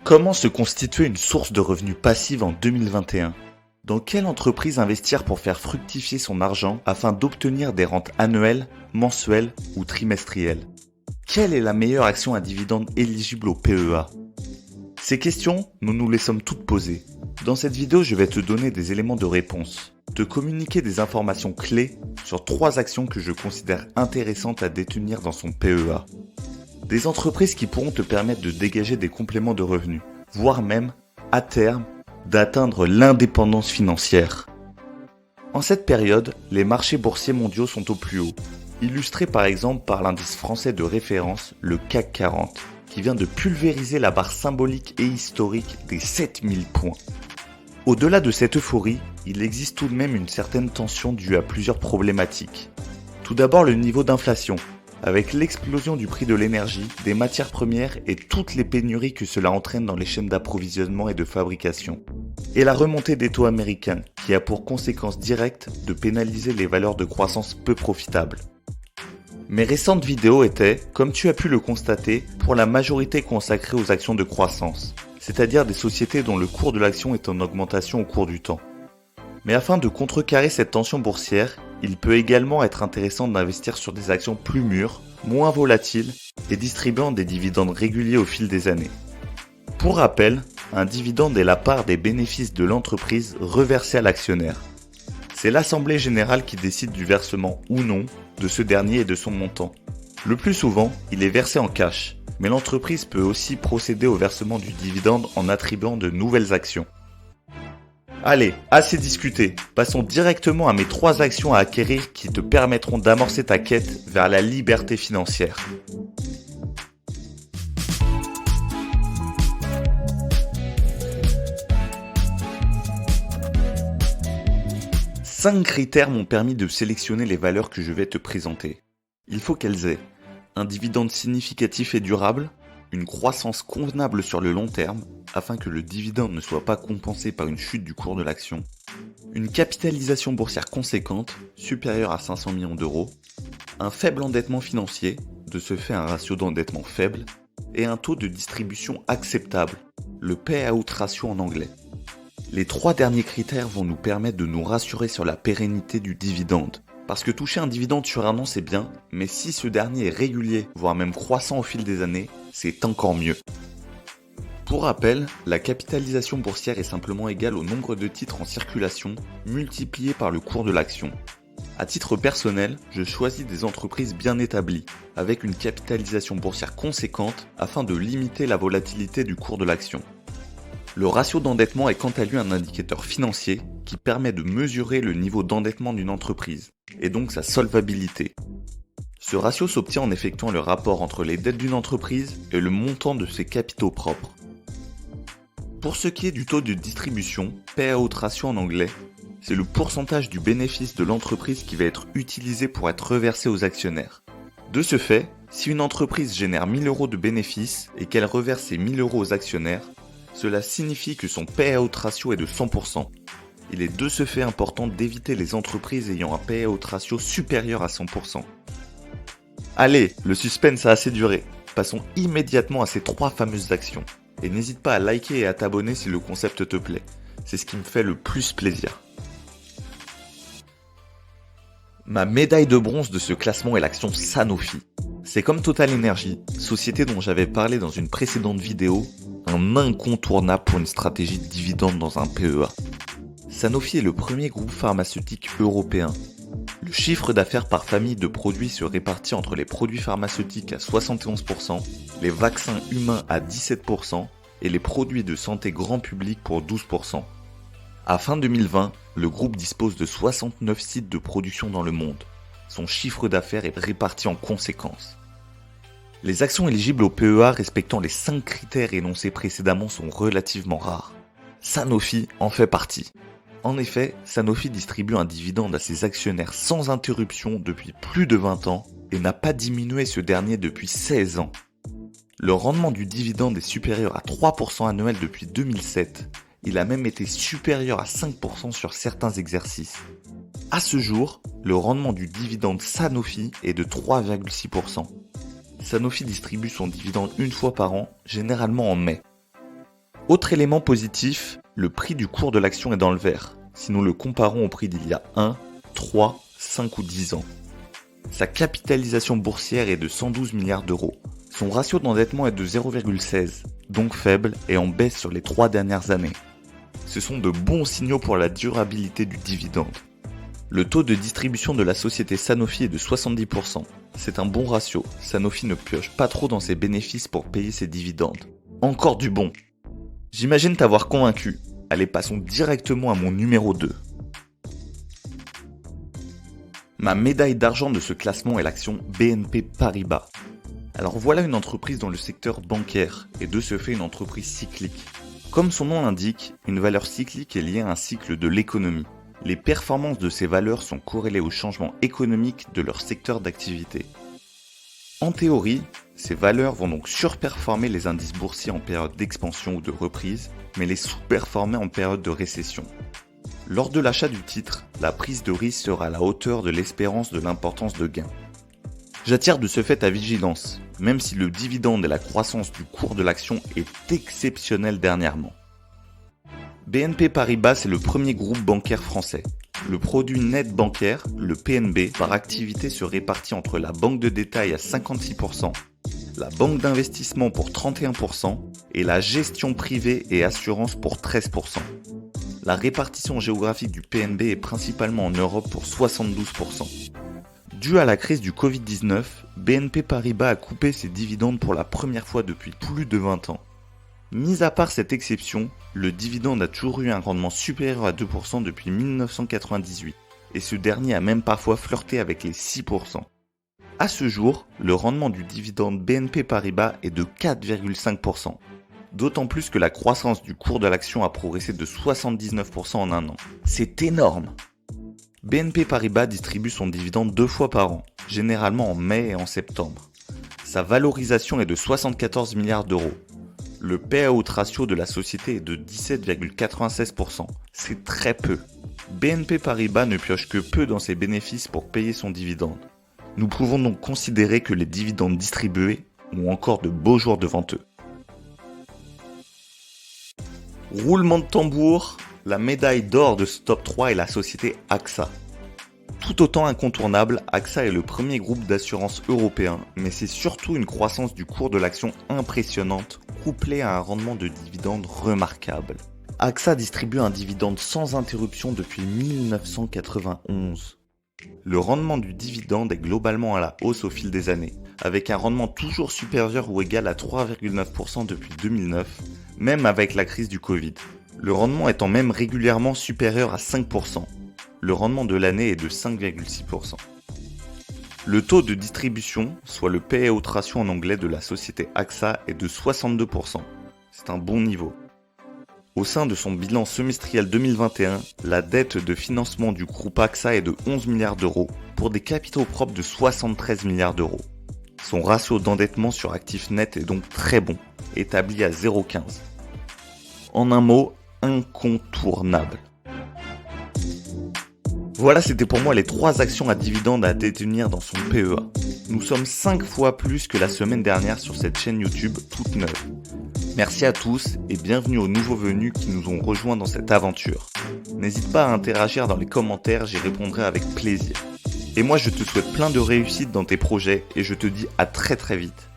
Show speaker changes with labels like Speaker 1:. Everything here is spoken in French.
Speaker 1: Comment se constituer une source de revenus passive en 2021 ? Dans quelle entreprise investir pour faire fructifier son argent afin d'obtenir des rentes annuelles, mensuelles ou trimestrielles ? Quelle est la meilleure action à dividende éligible au PEA ? Ces questions, nous nous les sommes toutes posées. Dans cette vidéo, je vais te donner des éléments de réponse, te communiquer des informations clés sur 3 actions que je considère intéressantes à détenir dans son PEA. Des entreprises qui pourront te permettre de dégager des compléments de revenus, voire même, à terme, d'atteindre l'indépendance financière. En cette période, les marchés boursiers mondiaux sont au plus haut, illustrés par exemple par l'indice français de référence, le CAC 40, qui vient de pulvériser la barre symbolique et historique des 7000 points. Au-delà de cette euphorie, il existe tout de même une certaine tension due à plusieurs problématiques. Tout d'abord le niveau d'inflation, avec l'explosion du prix de l'énergie, des matières premières et toutes les pénuries que cela entraîne dans les chaînes d'approvisionnement et de fabrication. Et la remontée des taux américains, qui a pour conséquence directe de pénaliser les valeurs de croissance peu profitables. Mes récentes vidéos étaient, comme tu as pu le constater, pour la majorité consacrées aux actions de croissance, c'est-à-dire des sociétés dont le cours de l'action est en augmentation au cours du temps. Mais afin de contrecarrer cette tension boursière, il peut également être intéressant d'investir sur des actions plus mûres, moins volatiles et distribuant des dividendes réguliers au fil des années. Pour rappel, un dividende est la part des bénéfices de l'entreprise reversés à l'actionnaire. C'est l'assemblée générale qui décide du versement ou non de ce dernier et de son montant. Le plus souvent, il est versé en cash, mais l'entreprise peut aussi procéder au versement du dividende en attribuant de nouvelles actions. Allez, assez discuté, passons directement à mes 3 actions à acquérir qui te permettront d'amorcer ta quête vers la liberté financière. Cinq critères m'ont permis de sélectionner les valeurs que je vais te présenter. Il faut qu'elles aient un dividende significatif et durable, une croissance convenable sur le long terme, afin que le dividende ne soit pas compensé par une chute du cours de l'action, une capitalisation boursière conséquente, supérieure à 500 millions d'euros, un faible endettement financier, de ce fait un ratio d'endettement faible, et un taux de distribution acceptable, le payout ratio en anglais. Les 3 derniers critères vont nous permettre de nous rassurer sur la pérennité du dividende. Parce que toucher un dividende sur un an c'est bien, mais si ce dernier est régulier, voire même croissant au fil des années, c'est encore mieux. Pour rappel, la capitalisation boursière est simplement égale au nombre de titres en circulation multiplié par le cours de l'action. À titre personnel, je choisis des entreprises bien établies, avec une capitalisation boursière conséquente afin de limiter la volatilité du cours de l'action. Le ratio d'endettement est quant à lui un indicateur financier qui permet de mesurer le niveau d'endettement d'une entreprise, et donc sa solvabilité. Ce ratio s'obtient en effectuant le rapport entre les dettes d'une entreprise et le montant de ses capitaux propres. Pour ce qui est du taux de distribution, payout ratio en anglais, c'est le pourcentage du bénéfice de l'entreprise qui va être utilisé pour être reversé aux actionnaires. De ce fait, si une entreprise génère 1000 € de bénéfices et qu'elle reverse ces 1000 € aux actionnaires, cela signifie que son payout ratio est de 100%. Il est de ce fait important d'éviter les entreprises ayant un payout ratio supérieur à 100%. Allez, le suspense a assez duré. Passons immédiatement à ces 3 fameuses actions. Et n'hésite pas à liker et à t'abonner si le concept te plaît. C'est ce qui me fait le plus plaisir. Ma médaille de bronze de ce classement est l'action Sanofi. C'est comme Total Energy, société dont j'avais parlé dans une précédente vidéo, un incontournable pour une stratégie de dividende dans un PEA. Sanofi est le premier groupe pharmaceutique européen. Le chiffre d'affaires par famille de produits se répartit entre les produits pharmaceutiques à 71%, les vaccins humains à 17% et les produits de santé grand public pour 12%. À fin 2020, le groupe dispose de 69 sites de production dans le monde. Son chiffre d'affaires est réparti en conséquence. Les actions éligibles au PEA respectant les 5 critères énoncés précédemment sont relativement rares. Sanofi en fait partie. En effet, Sanofi distribue un dividende à ses actionnaires sans interruption depuis plus de 20 ans et n'a pas diminué ce dernier depuis 16 ans. Le rendement du dividende est supérieur à 3% annuel depuis 2007. Il a même été supérieur à 5% sur certains exercices. À ce jour, le rendement du dividende Sanofi est de 3,6%. Sanofi distribue son dividende une fois par an, généralement en mai. Autre élément positif, le prix du cours de l'action est dans le vert, si nous le comparons au prix d'il y a 1, 3, 5 ou 10 ans. Sa capitalisation boursière est de 112 milliards d'euros. Son ratio d'endettement est de 0,16, donc faible et en baisse sur les 3 dernières années. Ce sont de bons signaux pour la durabilité du dividende. Le taux de distribution de la société Sanofi est de 70%. C'est un bon ratio, Sanofi ne pioche pas trop dans ses bénéfices pour payer ses dividendes. Encore du bon. J'imagine t'avoir convaincu. Allez, passons directement à mon numéro 2. Ma médaille d'argent de ce classement est l'action BNP Paribas. Alors voilà une entreprise dans le secteur bancaire et de ce fait une entreprise cyclique. Comme son nom l'indique, une valeur cyclique est liée à un cycle de l'économie. Les performances de ces valeurs sont corrélées aux changements économiques de leur secteur d'activité. En théorie, ces valeurs vont donc surperformer les indices boursiers en période d'expansion ou de reprise, mais les sous-performer en période de récession. Lors de l'achat du titre, la prise de risque sera à la hauteur de l'espérance de l'importance de gain. J'attire de ce fait ta vigilance, même si le dividende et la croissance du cours de l'action est exceptionnel dernièrement. BNP Paribas est le premier groupe bancaire français. Le produit net bancaire, le PNB, par activité se répartit entre la banque de détail à 56%, la banque d'investissement pour 31% et la gestion privée et assurance pour 13%. La répartition géographique du PNB est principalement en Europe pour 72%. Dû à la crise du Covid-19, BNP Paribas a coupé ses dividendes pour la première fois depuis plus de 20 ans. Mis à part cette exception, le dividende a toujours eu un rendement supérieur à 2% depuis 1998, et ce dernier a même parfois flirté avec les 6%. À ce jour, le rendement du dividende BNP Paribas est de 4,5%, d'autant plus que la croissance du cours de l'action a progressé de 79% en un an. C'est énorme! BNP Paribas distribue son dividende 2 fois par an, généralement en mai et en septembre. Sa valorisation est de 74 milliards d'euros. Le payout ratio de la société est de 17,96%. C'est très peu. BNP Paribas ne pioche que peu dans ses bénéfices pour payer son dividende. Nous pouvons donc considérer que les dividendes distribués ont encore de beaux jours devant eux. Roulement de tambour, la médaille d'or de ce top 3 est la société AXA. Tout autant incontournable, AXA est le premier groupe d'assurance européen, mais c'est surtout une croissance du cours de l'action impressionnante, couplée à un rendement de dividende remarquable. AXA distribue un dividende sans interruption depuis 1991. Le rendement du dividende est globalement à la hausse au fil des années, avec un rendement toujours supérieur ou égal à 3,9% depuis 2009, même avec la crise du Covid. Le rendement étant même régulièrement supérieur à 5%. Le rendement de l'année est de 5,6%. Le taux de distribution, soit le payout ratio en anglais de la société AXA, est de 62%. C'est un bon niveau. Au sein de son bilan semestriel 2021, la dette de financement du groupe AXA est de 11 milliards d'euros pour des capitaux propres de 73 milliards d'euros. Son ratio d'endettement sur actifs nets est donc très bon, établi à 0,15. En un mot, incontournable. Voilà, c'était pour moi les 3 actions à dividendes à détenir dans son PEA. Nous sommes 5 fois plus que la semaine dernière sur cette chaîne YouTube toute neuve. Merci à tous et bienvenue aux nouveaux venus qui nous ont rejoints dans cette aventure. N'hésite pas à interagir dans les commentaires, j'y répondrai avec plaisir. Et moi je te souhaite plein de réussite dans tes projets et je te dis à très vite.